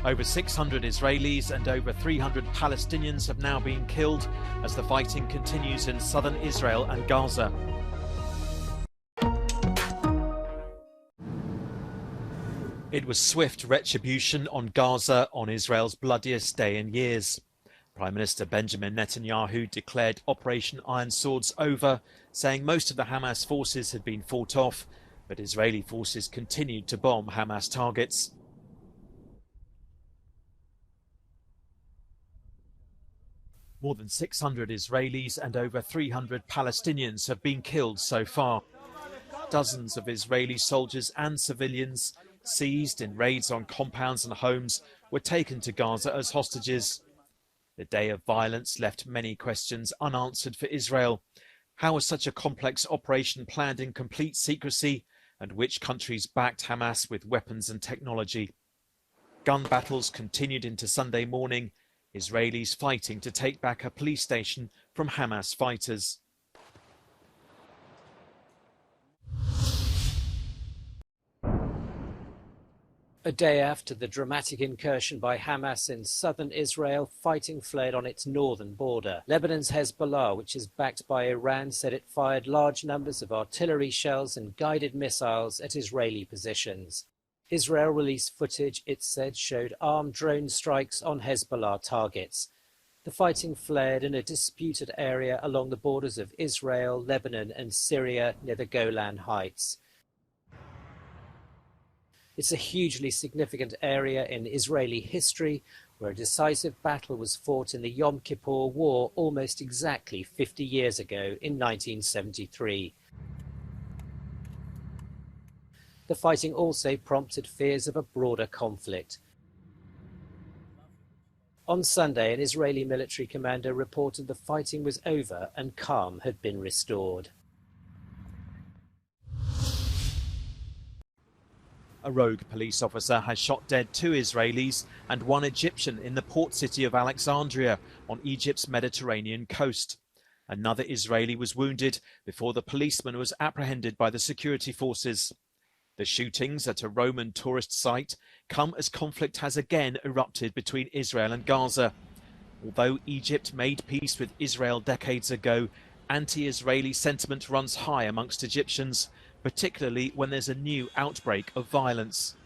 Over 600 Israelis and over 300 Palestinians have now been killed as the fighting continues in southern Israel and Gaza. It was swift retribution on Gaza on Israel's bloodiest day in years. Prime Minister Benjamin Netanyahu declared Operation Iron Swords over, saying most of the Hamas forces had been fought off, but Israeli forces continued to bomb Hamas targets. More than 600 Israelis and over 300 Palestinians have been killed so far. Dozens of Israeli soldiers and civilians, seized in raids on compounds and homes, were taken to Gaza as hostages. The day of violence left many questions unanswered for Israel. How was such a complex operation planned in complete secrecy? And which countries backed Hamas with weapons and technology? Gun battles continued into Sunday morning, Israelis fighting to take back a police station from Hamas fighters. A day after the dramatic incursion by Hamas in southern Israel, fighting flared on its northern border. Lebanon's Hezbollah, which is backed by Iran, said it fired large numbers of artillery shells and guided missiles at Israeli positions. Israel released footage it said showed armed drone strikes on Hezbollah targets. The fighting flared in a disputed area along the borders of Israel, Lebanon and Syria near the Golan Heights. It's a hugely significant area in Israeli history, where a decisive battle was fought in the Yom Kippur War almost exactly 50 years ago in 1973. The fighting also prompted fears of a broader conflict. On Sunday, an Israeli military commander reported the fighting was over and calm had been restored. A rogue police officer has shot dead 2 Israelis and 1 Egyptian in the port city of Alexandria on Egypt's Mediterranean coast. Another Israeli was wounded before the policeman was apprehended by the security forces. The shootings at a Roman tourist site come as conflict has again erupted between Israel and Gaza. Although Egypt made peace with Israel decades ago, anti-Israeli sentiment runs high amongst Egyptians, particularly when there's a new outbreak of violence.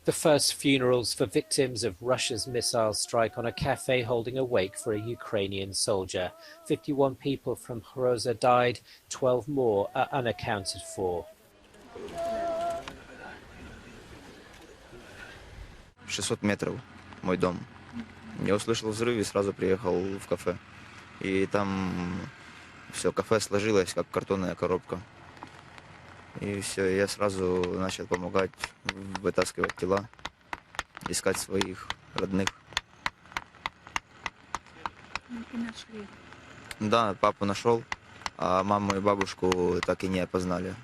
The first funerals for victims of Russia's missile strike on a cafe holding a wake for a Ukrainian soldier. 51 people from Hroza died, 12 more are unaccounted for. 600 метров, мой дом. Я услышал взрыв и сразу приехал в кафе. И там все, кафе сложилось, как картонная коробка. И все, я сразу начал помогать, вытаскивать тела, искать своих родных. И нашли? Да, папу нашел, а маму и бабушку так и не опознали.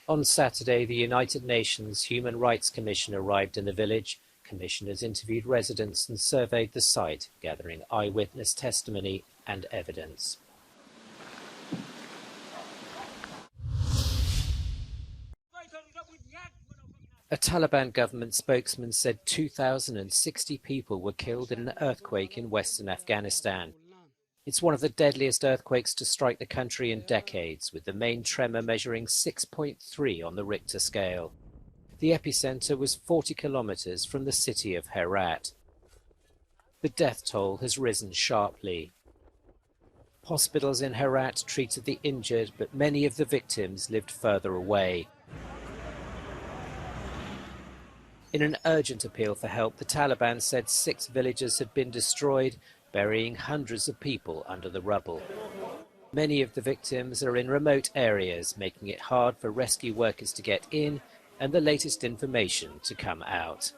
On Saturday, the United Nations Human Rights Commission arrived in the village. Commissioners interviewed residents and surveyed the site, gathering eyewitness testimony and evidence. A Taliban government spokesman said 2,060 people were killed in an earthquake in western Afghanistan. It's one of the deadliest earthquakes to strike the country in decades, with the main tremor measuring 6.3 on the Richter scale. The epicenter was 40 kilometers from the city of Herat. The death toll has risen sharply. Hospitals in Herat treated the injured, but many of the victims lived further away. In an urgent appeal for help, the Taliban said 6 villages had been destroyed, burying hundreds of people under the rubble. Many of the victims are in remote areas, making it hard for rescue workers to get in and the latest information to come out.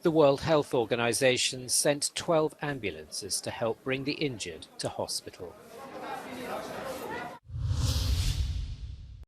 The World Health Organization sent 12 ambulances to help bring the injured to hospital.